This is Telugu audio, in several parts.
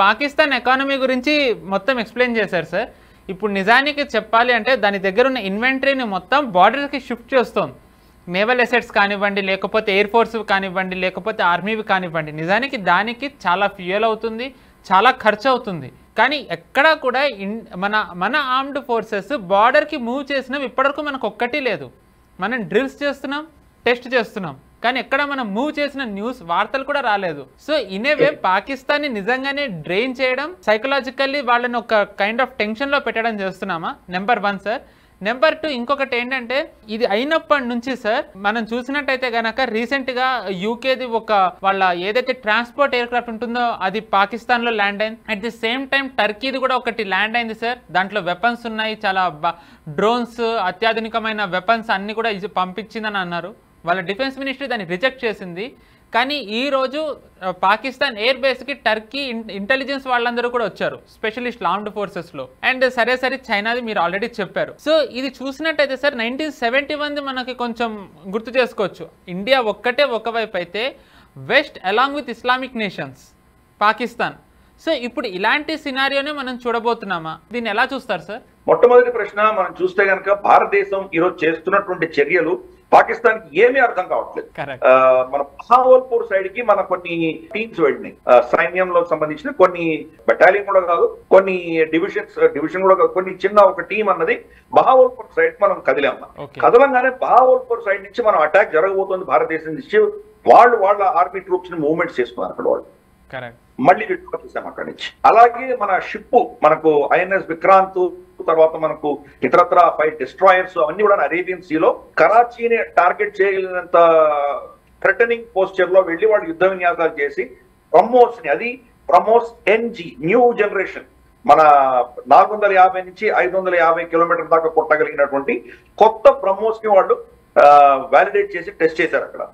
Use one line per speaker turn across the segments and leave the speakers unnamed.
పాకిస్తాన్ ఎకానమీ గురించి మొత్తం ఎక్స్ప్లెయిన్ చేశారు సార్. ఇప్పుడు నిజానికి చెప్పాలి అంటే దాని దగ్గర ఉన్న ఇన్వెంటరీని మొత్తం బార్డర్కి షిఫ్ట్ చేస్తుంది. నేవల్ అసెట్స్ కానివ్వండి, లేకపోతే ఎయిర్ ఫోర్స్ కానివ్వండి, లేకపోతే ఆర్మీవి కానివ్వండి, నిజానికి దానికి చాలా ఫ్యూయల్ అవుతుంది, చాలా ఖర్చు అవుతుంది. కానీ ఎక్కడా కూడా మన ఆర్మ్డ్ ఫోర్సెస్ బార్డర్కి మూవ్ చేసినాం ఇప్పటివరకు మనకు ఒక్కటి లేదు. మనం డ్రిల్స్ చేస్తున్నాం, టెస్ట్ చేస్తున్నాం, కానీ ఎక్కడ మనం మూవ్ చేసిన న్యూస్ వార్తలు కూడా రాలేదు. సో ఇన్ ఏ వే పాకిస్తాన్ని నిజంగానే డ్రైన్ చేయడం, సైకలాజికల్లీ వాళ్ళని ఒక కైండ్ ఆఫ్ టెన్షన్లో పెట్టడం చేస్తున్నామా? Number 1 sir. నెంబర్ 2 ఇంకొకటి ఏంటంటే ఇది అయినప్పటి నుంచి సార్ మనం చూసినట్టయితే గనక రీసెంట్గా యూకేది ఒక వాళ్ళ ఏదైతే ట్రాన్స్పోర్ట్ ఎయిర్ క్రాఫ్ట్ ఉంటుందో అది పాకిస్తాన్లో ల్యాండ్ అయింది. అట్ ది సేమ్ టైం టర్కీది కూడా ఒకటి ల్యాండ్ అయింది సార్. దాంట్లో వెపన్స్ ఉన్నాయి, చాలా డ్రోన్స్, అత్యాధునికమైన వెపన్స్ అన్ని కూడా ఇది పంపించిందని అన్నారు. వాళ్ళ డిఫెన్స్ మినిస్ట్రీ దాన్ని రిజెక్ట్ చేసింది. కానీ ఈరోజు పాకిస్తాన్ ఎయిర్ బేస్కి టర్కీ ఇంటెలిజెన్స్ వాళ్ళందరూ కూడా వచ్చారు, స్పెషలిస్ట్ ఆర్మ్డ్ ఫోర్సెస్లో. అండ్ సరే చైనాది మీరు ఆల్రెడీ చెప్పారు. సో ఇది చూసినట్టయితే సార్ 1971 మనకి కొంచెం గుర్తు చేసుకోవచ్చు. ఇండియా ఒక్కటే ఒకవైపు అయితే west along with Islamic nations Pakistan. So ఇప్పుడు ఇలాంటి సినారియోనే మనం చూడబోతున్నామా? దీన్ని ఎలా చూస్తారు సార్?
మొట్టమొదటి ప్రశ్న మనం చూస్తే కనుక భారతదేశం ఈరోజు చేస్తున్నటువంటి చర్యలు పాకిస్తాన్ కి ఏమీ అర్థం కావట్లేదు. మన బహావల్పూర్ సైడ్ కి మన కొన్ని టీమ్స్ వెళ్ళినాయి, సైన్యంలో సంబంధించిన కొన్ని బెటాలియన్ కూడా కాదు, కొన్ని డివిజన్ కూడా కాదు, కొన్ని చిన్న ఒక టీం అన్నది బహావల్పూర్ సైడ్ మనం కదిలాం. కదలంగానే బహావల్పూర్ సైడ్ నుంచి మనం అటాక్ జరగబోతుంది భారతదేశం నుంచి. వాళ్ళ ఆర్మీ ట్రూప్స్ ని మూవ్మెంట్స్ చేస్తున్నారు అక్కడ వాళ్ళు. మళ్ళీ చూసాం అక్కడి నుంచి. అలాగే మన షిప్ మనకు ఐఎన్ఎస్ విక్రాంత్, తర్వాత మనకు ఇతరత్ర 5 డిస్ట్రాయర్స్ అవన్నీ కూడా అరేబియన్ సీలో కరాచీని టార్గెట్ చేయగలిగినంత థ్రెటనింగ్ పోస్చర్ లో వెళ్ళి వాళ్ళు యుద్ధ విన్యాసాలు చేసి బ్రహ్మోస్ ఎన్జీ న్యూ జనరేషన్ మన 450 నుంచి 550 కిలోమీటర్ దాకా కొట్టగలిగినటువంటి కొత్త బ్రహ్మోస్ ని వాళ్ళు వ్యాలిడేట్ చేసి టెస్ట్ చేశారు. అక్కడ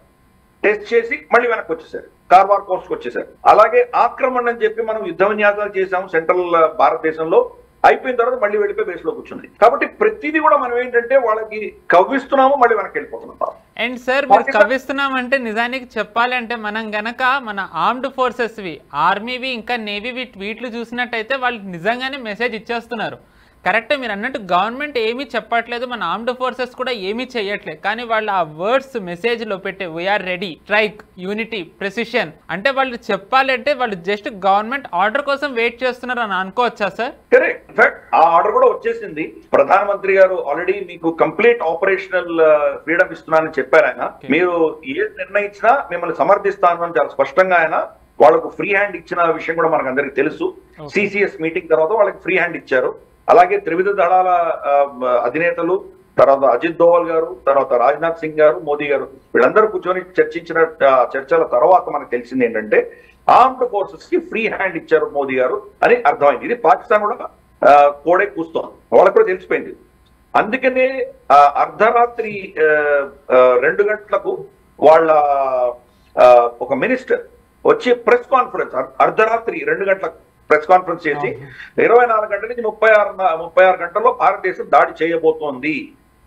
టెస్ట్ చేసి మళ్ళీ వెనక్కి వచ్చేసారు, కార్వార్ కోస్ట్ వచ్చేసారు. అలాగే ఆక్రమణ అని చెప్పి మనం యుద్ధ విన్యాసాలు చేసాము సెంట్రల్ భారతదేశంలో, అయిపోయిన తర్వాత మళ్ళీ వెళ్ళిపోయి బేస్ లో కూర్చుంది. కాబట్టి ప్రతిదీ కూడా మనం ఏంటంటే వాళ్ళకి కవ్విస్తున్నాము, మళ్ళీ వెనక్కి వెళ్ళిపోతున్నాం.
అండ్ సార్ మీరు కవ్విస్తున్నామంటే నిజానికి చెప్పాలంటే మనం గనక మన ఆర్మ్డ్ ఫోర్సెస్వి, ఆర్మీవి, ఇంకా నేవీవి ట్వీట్లు చూసినట్టయితే వాళ్ళు నిజంగానే మెసేజ్ ఇచ్చేస్తున్నారు. కరెక్టే మీరు అన్నట్టు గవర్నమెంట్ ఏమీ చెప్పట్లేదు, మన ఆర్మ్డ్ ఫోర్సెస్ కూడా ఏమీ చేయట్లేదు. కానీ వాళ్ళు ఆ వర్డ్స్ మెసేజ్లో పెట్టే we are ready, strike, unity, precision అంటే వాళ్ళు చెప్పాలంటే వాళ్ళు జస్ట్ గవర్నమెంట్ ఆర్డర్ కోసం వెయిట్ చేస్తున్నారు అని అనుకోవచ్చా సార్?
కరెక్ట్. ఇన్ఫాక్ట్ ఆ ఆర్డర్ కూడా వచ్చేసింది. ప్రధానమంత్రి గారు ఆల్రెడీ మీకు కంప్లీట్ ఆపరేషనల్ ఫ్రీడమ్ ఇస్తున్నానని చెప్పారు. ఆయన మీరు ఏ నిర్ణయించినా మిమ్మల్ని సమర్థిస్తాను అని చాలా స్పష్టంగా ఆయన వాళ్ళకు ఫ్రీ హ్యాండ్ ఇచ్చిన విషయం కూడా మనకు అందరికి తెలుసు. సిసిఎస్ మీటింగ్ తర్వాత వాళ్ళకి ఫ్రీ హ్యాండ్ ఇచ్చారు. అలాగే త్రివిధ దళాల అధినేతలు, తర్వాత అజిత్ దోవల్ గారు, తర్వాత రాజ్నాథ్ సింగ్ గారు, మోదీ గారు వీళ్ళందరూ కూర్చొని చర్చించిన చర్చల తర్వాత మనకు తెలిసింది ఏంటంటే ఆర్మ్డ్ ఫోర్సెస్ కి ఫ్రీ హ్యాండ్ ఇచ్చారు మోదీ గారు అని అర్థమైంది. ఇది పాకిస్తాన్ కూడా కోడే కూస్తోంది, వాళ్ళకు కూడా తెలిసిపోయింది. అందుకనే అర్ధరాత్రి 2 గంటలకు వాళ్ళ ఒక మినిస్టర్ వచ్చి ప్రెస్ కాన్ఫరెన్స్, అర్ధరాత్రి 2 గంటలకు ప్రెస్ కాన్ఫరెన్స్ చేసి 24 గంటల నుంచి 36 గంటల్లో భారతదేశం దాడి చేయబోతోంది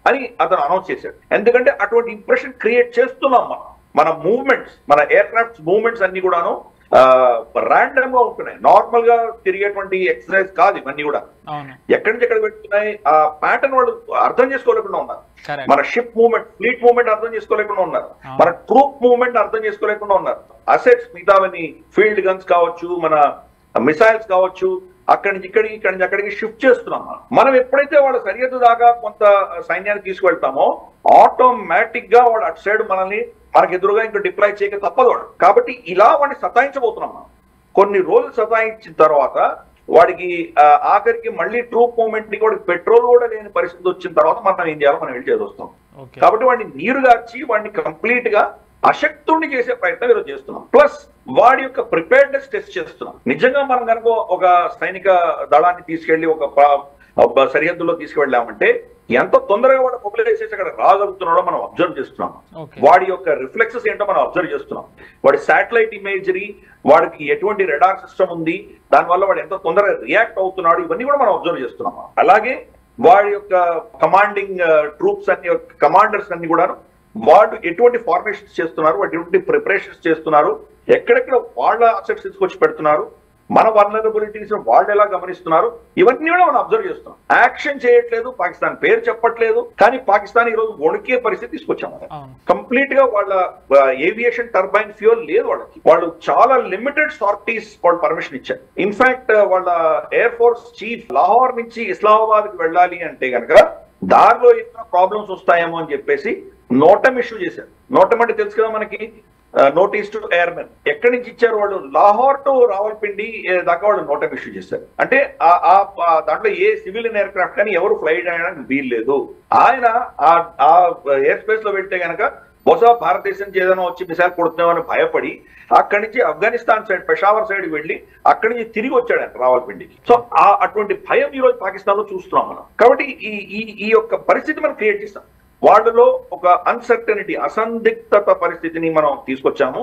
అని అతను అనౌన్స్ చేశాడు. ఎందుకంటే అటువంటి ఇంప్రెషన్ క్రియేట్ చేస్తున్నాం మన మూవ్మెంట్స్, మన ఎయిర్ క్రాఫ్ట్స్ మూవ్మెంట్స్ అన్ని కూడాను ర్యాండమ్ గా ఉంటున్నాయి. నార్మల్ గా తిరిగేటువంటి ఎక్సర్సైజ్ కాదు ఇవన్నీ కూడా. ఎక్కడి నుంచి ఎక్కడ పెట్టుకున్నాయి ఆ ప్యాటర్న్ వాళ్ళు అర్థం చేసుకోలేకుండా ఉన్నారు. మన షిప్ మూవ్మెంట్, ఫ్లీట్ మూవ్మెంట్ అర్థం చేసుకోలేకుండా ఉన్నారు. మన ట్రూప్ మూవ్మెంట్ అర్థం చేసుకోలేకుండా ఉన్నారు. అసెట్స్ మిగతావన్నీ ఫీల్డ్ గన్స్ కావచ్చు, మన మిసైల్స్ కావచ్చు, అక్కడి నుంచి ఇక్కడి నుంచి అక్కడికి షిఫ్ట్ చేస్తున్నాం. మనం ఎప్పుడైతే వాళ్ళ సరిహద్దు దాకా కొంత సైన్యాన్ని తీసుకువెళ్తామో ఆటోమేటిక్ గా వాడు అటు సైడ్ మనకి ఎదురుగా ఇంకా డిప్లాయ్ చేయక తప్పదు వాడు. కాబట్టి ఇలా వాడిని సతాయించబోతున్నాం మనం. కొన్ని రోజులు సతాయించిన తర్వాత వాడికి ఆఖరికి మళ్ళీ ట్రూప్ మూవ్మెంట్ ని కూడా పెట్రోల్ కూడా లేని పరిస్థితి వచ్చిన తర్వాత మనం ఏం చేయాలో మనం వెళ్ళి చేస్తాం. కాబట్టి వాడిని నీరుగార్చి వాడిని కంప్లీట్ గా అశక్తుణ్ణి చేసే ప్రయత్నం ఈరోజు చేస్తున్నాం. ప్లస్ వాడి యొక్క ప్రిపేర్డ్నెస్ టెస్ట్ చేస్తున్నాం. నిజంగా మనం కనుక ఒక సైనిక దళాన్ని తీసుకెళ్లి ఒక సరిహద్దులో తీసుకువెళ్ళామంటే ఎంత తొందరగా వాడు మొబిలైజ్ చేసి అక్కడ రాగలుగుతున్నాడో మనం అబ్జర్వ్ చేస్తున్నాం. వాడి యొక్క రిఫ్లెక్సెస్ ఏంటో మనం అబ్జర్వ్ చేస్తున్నాం. వాడి శాటిలైట్ ఇమేజరీ, వాడికి ఎటువంటి రెడార్ సిస్టమ్ ఉంది, దానివల్ల వాడు ఎంత తొందరగా రియాక్ట్ అవుతున్నాడు, ఇవన్నీ కూడా మనం అబ్జర్వ్ చేస్తున్నాం. అలాగే వాడి యొక్క కమాండింగ్ ట్రూప్స్ అన్ని, కమాండర్స్ అన్ని కూడా వాళ్ళు ఎటువంటి ఫార్మేషన్స్ చేస్తున్నారు, వాటి ఎటువంటి ప్రిపరేషన్స్ చేస్తున్నారు, ఎక్కడెక్కడ వాళ్ళ అసెట్స్ తీసుకొచ్చి పెడుతున్నారు, మన వల్నరబిలిటీస్ వాళ్ళు ఎలా గమనిస్తున్నారు, ఇవన్నీ కూడా మనం అబ్జర్వ్ చేస్తున్నాం. యాక్షన్ చేయట్లేదు, పాకిస్తాన్ పేరు చెప్పట్లేదు, కానీ పాకిస్తాన్ ఈ రోజు వణికే పరిస్థితి తీసుకొచ్చాం. కంప్లీట్ గా వాళ్ళ ఏవియేషన్ టర్బైన్ ఫ్యూయల్ లేదు వాళ్ళకి. వాళ్ళు చాలా లిమిటెడ్ సార్టీస్ వాళ్ళు పర్మిషన్ ఇచ్చారు. ఇన్ఫాక్ట్ వాళ్ళ ఎయిర్ ఫోర్స్ చీఫ్ లాహోర్ నుంచి ఇస్లామాబాద్ కి వెళ్ళాలి అంటే కనుక దారిలో ఏమైనా ప్రాబ్లమ్స్ వస్తాయేమో అని చెప్పేసి నోటం ఇష్యూ చేశారు. నోటం అంటే తెలుసు కదా మనకి, నోటీస్ టు ఎయిర్మెన్. ఎక్కడి నుంచి ఇచ్చారు వాళ్ళు? లాహోర్ టు రావల్పిండి దాకా వాళ్ళు నోటం ఇష్యూ చేశారు. అంటే దాంట్లో ఏ సివిలియన్ ఎయిర్ క్రాఫ్ట్ కానీ ఎవరు ఫ్లైట్ చేయడానికి వీల్లేదు. ఆయన ఆ ఎయిర్ స్పేస్ లో వెళ్తే గనక బహుశా భారతదేశం నుంచి ఏదైనా వచ్చి మిసైల్ కొడుతున్నామని భయపడి అక్కడి నుంచి ఆఫ్ఘనిస్తాన్ సైడ్ పెషావర్ సైడ్ వెళ్ళి అక్కడి నుంచి తిరిగి వచ్చాడు ఆయన రావల్పిండికి. సో అటువంటి భయం ఈ రోజు పాకిస్తాన్ లో చూస్తున్నాం మనం. కాబట్టి ఈ యొక్క పరిస్థితి మనం క్రియేట్ చేస్తాం. వాళ్ళలో ఒక అన్సర్టనిటీ, అసందిగ్ధత పరిస్థితిని మనం తీసుకొచ్చాము.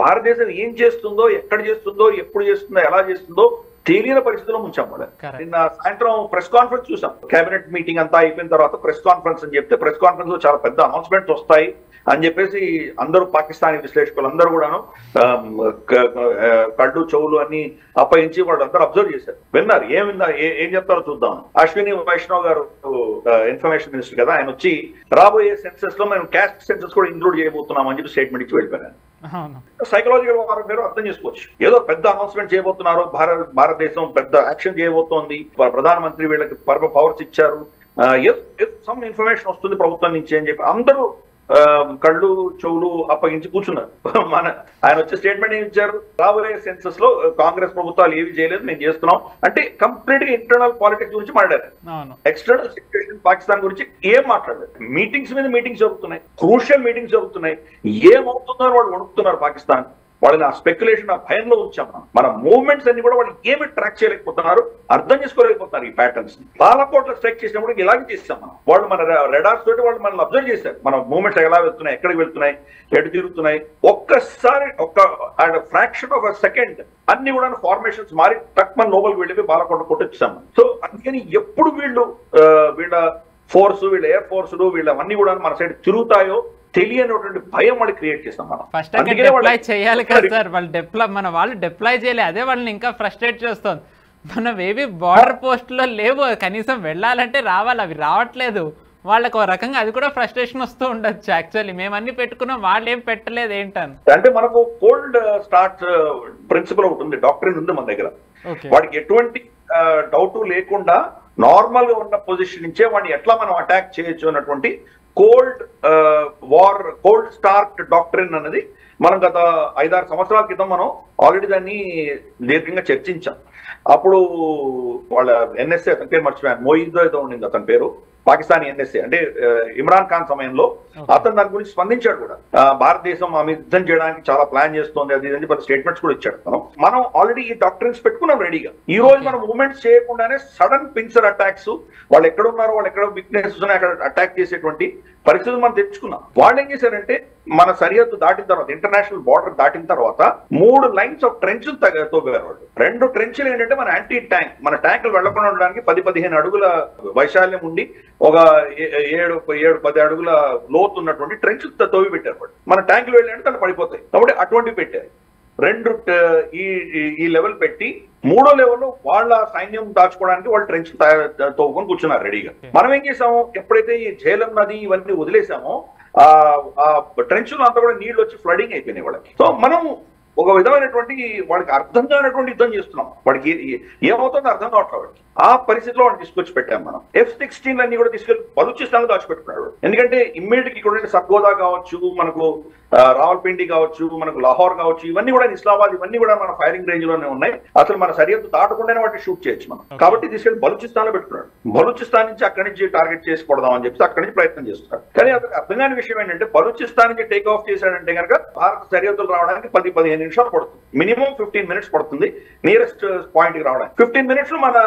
భారతదేశం ఏం చేస్తుందో, ఎక్కడ చేస్తుందో, ఎప్పుడు చేస్తుందో, ఎలా చేస్తుందో తెలియని పరిస్థితిలో ముంచాం. వాళ్ళ నిన్న సాయంత్రం ప్రెస్ కాన్ఫరెన్స్ చూసాం. కేబినెట్ మీటింగ్ అంతా అయిపోయిన తర్వాత ప్రెస్ కాన్ఫరెన్స్ అని చెప్తే ప్రెస్ కాన్ఫరెన్స్ లో చాలా పెద్ద అనౌన్స్మెంట్స్ వస్తాయి అని చెప్పేసి అందరూ పాకిస్తానీ విశ్లేషకులు అందరూ కూడాను కళ్ళు చెవులు అన్ని అప్పగించి వాళ్ళు అందరూ అబ్జర్వ్ చేశారు, విన్నారు. ఏం చెప్తారో చూద్దాం. అశ్విని వైష్ణవ్ గారు ఇన్ఫర్మేషన్ మినిస్టర్ కదా, ఆయన వచ్చి రాబోయే సెన్సెస్ లో మేము క్యాస్ట్ సెన్సెస్ కూడా ఇంక్లూడ్ చేయబోతున్నాం అని చెప్పి స్టేట్మెంట్ ఇచ్చి వెళ్ళిపోయారు. సైకలాజికల్ వారం మీరు అర్థం చేసుకోవచ్చు. ఏదో పెద్ద అనౌన్స్మెంట్ చేయబోతున్నారు, భారతదేశం పెద్ద యాక్షన్ చేయబోతోంది, ప్రధానమంత్రి వీళ్ళకి పవర్స్ ఇచ్చారు, సమ్ ఇన్ఫర్మేషన్ వస్తుంది ప్రభుత్వం నుంచి అని చెప్పి అందరూ కళ్ళు చెవులు అప్పగించి కూర్చున్నారు. ఆయన వచ్చే స్టేట్మెంట్ ఏమి ఇచ్చారు? రాబోయే సెన్సెస్ లో కాంగ్రెస్ ప్రభుత్వాలు ఏవి చేయలేదు, మేము చేస్తున్నాం అంటే కంప్లీట్ గా ఇంటర్నల్ పాలిటిక్స్ గురించి మాట్లాడారు. ఎక్స్టర్నల్ సిచ్యువేషన్ పాకిస్తాన్ గురించి ఏం మాట్లాడారు? మీటింగ్స్ మీద మీటింగ్స్ జరుగుతున్నాయి, క్రూషియల్ మీటింగ్స్ జరుగుతున్నాయి. ఏమవుతుందో అని వాళ్ళు వణుకుతున్నారు పాకిస్తాన్. వాళ్ళని ఆ స్పెక్యులేషన్, ఆ భయంలో ఉంచాం. మన మూవ్మెంట్స్ అన్ని కూడా వాళ్ళు ఏమి ట్రాక్ చేయలేకపోతున్నారు, అర్థం చేసుకోలేకపోతున్నారు ఈ ప్యాటర్న్స్. బాలాకోట్లో స్ట్రైక్ చేసినప్పుడు ఇలాగే చేస్తాం మనం. వాళ్ళు మన రెడార్స్ తోటి వాళ్ళు మనల్ని అబ్జర్వ్ చేశారు, మన మూవ్మెంట్స్ ఎలా వెళ్తున్నాయి, ఎక్కడికి వెళ్తున్నాయి, ఎటు తిరుగుతున్నాయి. ఒక్కసారి ఫ్రాక్షన్ ఆఫ్ అ సెకండ్ అన్ని కూడా ఫార్మేషన్స్ మారి టక్ మన లోపలికి వెళ్ళి బాలాకోట కొట్టొచ్చాం. సో అందుకని ఎప్పుడు వీళ్ళ ఫోర్స్, వీళ్ళ ఎయిర్ ఫోర్సులు వీళ్ళవన్నీ కూడా మన సైడ్ తిరుగుతాయో తెలియనటువంటి భయం వాళ్ళు క్రియేట్ చేస్తాం మనం.
ఫస్ట్ డిప్లాయ్ చేయాలి కదా సార్, వాళ్ళు డిప్లాయ్ చేయలే, అదే వాళ్ళని ఇంకా ఫ్రస్ట్రేట్ చేస్తుంది. మనం ఏవి బార్డర్ పోస్ట్లో లేవు, కనీసం వెళ్ళాలంటే రావాలి, అవి రావట్లేదు. వాళ్ళకి ఒక రకంగా అది కూడా ఫ్రస్ట్రేషన్ వస్తూ ఉండొచ్చు. యాక్చువల్లీ మేము అన్ని పెట్టుకున్నాం, వాళ్ళు ఏం పెట్టలేదు ఏంటని.
అంటే మనకు కోల్డ్ స్టార్ట్ ప్రిన్సిపల్ ఒకటి ఉంది, డాక్టరీన్ ఉంది మన దగ్గర. వాడికి ఎటువంటి డౌట్ లేకుండా నార్మల్ గా ఉన్న పొజిషన్ నుంచే వాడిని ఎట్లా మనం అటాక్ చేయొచ్చు అన్నటువంటి కోల్డ్ స్టార్ట్ డాక్టరీన్ అన్నది మనం గత 5-6 సంవత్సరాల క్రితం మనం ఆల్రెడీ దాన్ని దీర్ఘంగా చర్చించాం. అప్పుడు వాళ్ళ ఎన్ఎస్ఏ, అతని పేరు మర్చిపోయాను, మోయిదో ఏదో ఉండింది అతని పేరు, పాకిస్తానీ ఎన్ఎస్ఏ, అంటే ఇమ్రాన్ ఖాన్ సమయంలో అతను దాని గురించి స్పందించాడు కూడా. భారతదేశం ఆమె యుద్ధం చేయడానికి చాలా ప్లాన్ చేస్తుంది అది అని చెప్పి స్టేట్మెంట్స్ కూడా ఇచ్చాడు. మనం ఆల్రెడీ ఈ డాక్టరీన్స్ పెట్టుకున్నాం రెడీగా. ఈ రోజు మనం మూవ్మెంట్స్ చేయకుండానే సడన్ పిన్సర్ అటాక్స్, వాళ్ళు ఎక్కడ ఉన్నారో, వాళ్ళు ఎక్కడ వీక్నెస్ ఉన్నాయి అక్కడ అటాక్ చేసేటువంటి పరిస్థితులు మనం తెచ్చుకున్నాం. వాళ్ళు ఏం చేశారంటే మన సరిహద్దు దాటిన తర్వాత, ఇంటర్నేషనల్ బార్డర్ దాటిన తర్వాత 3 లైన్స్ ఆఫ్ ట్రెంచ్లు తవ్వారు వాళ్ళు. 2 ట్రెంచ్లు ఏంటంటే మన యాంటీ ట్యాంక్, మన ట్యాంకులు వెళ్లకుండా ఉండడానికి 10-15 అడుగుల వైశాల్యం ఉండి ఒక 7-10 అడుగుల లోతు ఉన్నటువంటి ట్రెంచ్ తవ్వి పెట్టారు వాళ్ళు. మన ట్యాంకులు వెళ్ళాలంటే తను పడిపోతాయి కాబట్టి అటువంటివి పెట్టారు. 2 ఈ లెవెల్ పెట్టి 3వ లెవెల్ వాళ్ళ సైన్యం దాచుకోవడానికి వాళ్ళు ట్రెంచ్ తవ్వుకొని కూర్చున్నారు రెడీగా. మనం ఏం చేసాము, ఎప్పుడైతే ఈ ఝేలం నది ఇవన్నీ వదిలేసామో ఆ ట్రెంచ్ లో అంతా కూడా నీళ్లు వచ్చి ఫ్లడింగ్ అయిపోయినాయి వాళ్ళకి. సో మనం ఒక విధమైనటువంటి వాళ్ళకి అర్థం కానటువంటి యుద్ధం చేస్తున్నాం. వాడికి ఏమవుతుందో అర్థం కావట్లేదు. వాడికి ఆ పరిస్థితిలో వాడిని తీసుకొచ్చి పెట్టాం మనం. F-16 అన్ని కూడా తీసుకెళ్లి బలూచిస్తాన్ లో దాచిపెట్టుకున్నాడు. ఎందుకంటే ఇమ్మీడియట్ ఇక్కడ సర్గోదా కావచ్చు, మనకు రావల్పిండి కావచ్చు, మనకు లాహోర్ కావచ్చు, ఇవన్నీ కూడా ఇస్లామాబాద్, ఇవన్నీ కూడా మన ఫైరింగ్ రేంజ్ లోనే ఉన్నాయి. అసలు మన సరిహద్దు దాటకుండానే వాటిని షూట్ చేయొచ్చు మనం. కాబట్టి తీసుకెళ్లి బలూచిస్తాన్ లో పెట్టుకున్నాడు. బలూచిస్తాన్ నుంచి అక్కడి నుంచి టార్గెట్ చేసి కొడదాం అని చెప్పి అక్కడి నుంచి ప్రయత్నం చేస్తున్నాడు. కానీ అతనికి అర్థం కాని విషయం ఏంటంటే బలూచిస్తాన్ నుంచి టేక్ ఆఫ్ చేశాడంటే కనుక భారత సరిహద్దులు రావడానికి 10-15 నిమిషాలు పడుతుంది. మినిమం 15 మినిట్స్ పడుతుంది నియరెస్ట్ పాయింట్ కి రావడానికి. 15 మినిట్స్ లో మన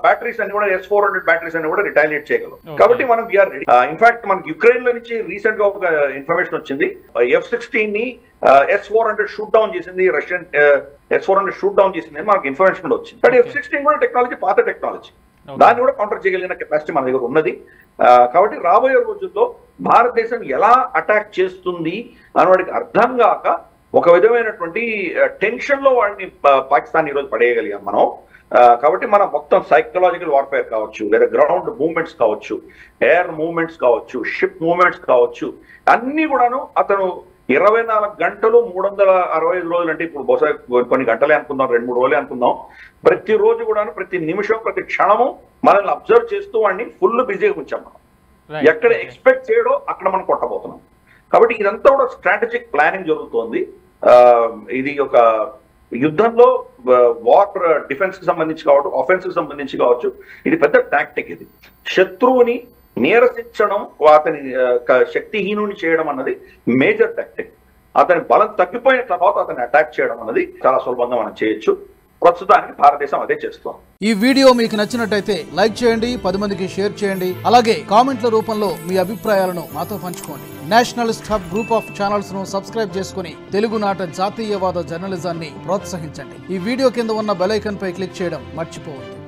బ్యాటరీస్ అన్ని కూడా S-400 బ్యాటరీస్ అన్ని కూడా రిటాలియేట్ చేయగలం. కాబట్టి మనం వీఆర్ రెడీ. ఇన్ఫాక్ట్ మనకి యుక్రెయిన్ లో నుంచి రీసెంట్ గా ఒక ఇన్ఫర్మేషన్ వచ్చింది. F-16 ని S-400 షూట్ డౌన్ చేసింది, రష్యన్ S-400 షూట్ డౌన్ చేసింది మనకి ఇన్ఫర్మేషన్ కూడా వచ్చింది. బట్ F-16 కూడా టెక్నాలజీ, పాత టెక్నాలజీ, దాన్ని కూడా కౌంటర్ చేయగలిగిన కెపాసిటీ మన దగ్గర ఉన్నది. కాబట్టి రాబోయే రోజుల్లో భారతదేశం ఎలా అటాక్ చేస్తుంది అని వాడికి అర్థం కాక ఒక విధమైనటువంటి టెన్షన్ లో వాడిని పాకిస్తాన్ ఈరోజు పడేయగలిగాం మనం. కాబట్టి మనం మొత్తం సైకలాజికల్ వార్ఫేర్ కావచ్చు, లేదా గ్రౌండ్ మూవ్మెంట్స్ కావచ్చు, ఎయిర్ మూవ్మెంట్స్ కావచ్చు, షిప్ మూవ్మెంట్స్ కావచ్చు, అన్ని కూడాను అతను 24 గంటలు 365 రోజులు అంటే ఇప్పుడు బహుశా కొన్ని గంటలే అనుకుందాం, 2-3 రోజులే అనుకుందాం, ప్రతిరోజు కూడాను ప్రతి నిమిషం ప్రతి క్షణము మనల్ని అబ్జర్వ్ చేస్తూ వాడిని ఫుల్ బిజీగా ఉంచాం మనం. ఎక్కడ ఎక్స్పెక్ట్ చేయడో అక్కడ మనం కొట్టబోతున్నాం. కాబట్టి ఇదంతా కూడా స్ట్రాటజిక్ ప్లానింగ్ జరుగుతోంది. ఇది ఒక యుద్ధంలో వార్ డిఫెన్స్ కి సంబంధించి కావచ్చు, ఆఫెన్స్ కి సంబంధించి కావచ్చు, ఇది పెద్ద టాక్టిక్. ఇది శత్రువుని నీరసించడం, అతని శక్తిహీనుని చేయడం అన్నది మేజర్ టాక్టిక్. అతని బలం తగ్గిపోయిన తర్వాత అతన్ని అటాక్ చేయడం అన్నది చాలా సులభంగా మనం చేయొచ్చు. ప్రస్తుతానికి భారతదేశం అదే చేస్తాం.
ఈ వీడియో మీకు నచ్చినట్టయితే లైక్ చేయండి, 10 మందికి షేర్ చేయండి. అలాగే కామెంట్ల రూపంలో మీ అభిప్రాయాలను మాతో పంచుకోండి. Nationalist hub group of channels ను సబ్స్క్రైబ్ చేసుకుని తెలుగునాట జాతీయవాద జర్నలిజాన్ని ప్రోత్సహించండి. ఈ వీడియో కింద ఉన్న బెల్ ఐకాన్ పై క్లిక్ చేయడం మర్చిపోవద్దు.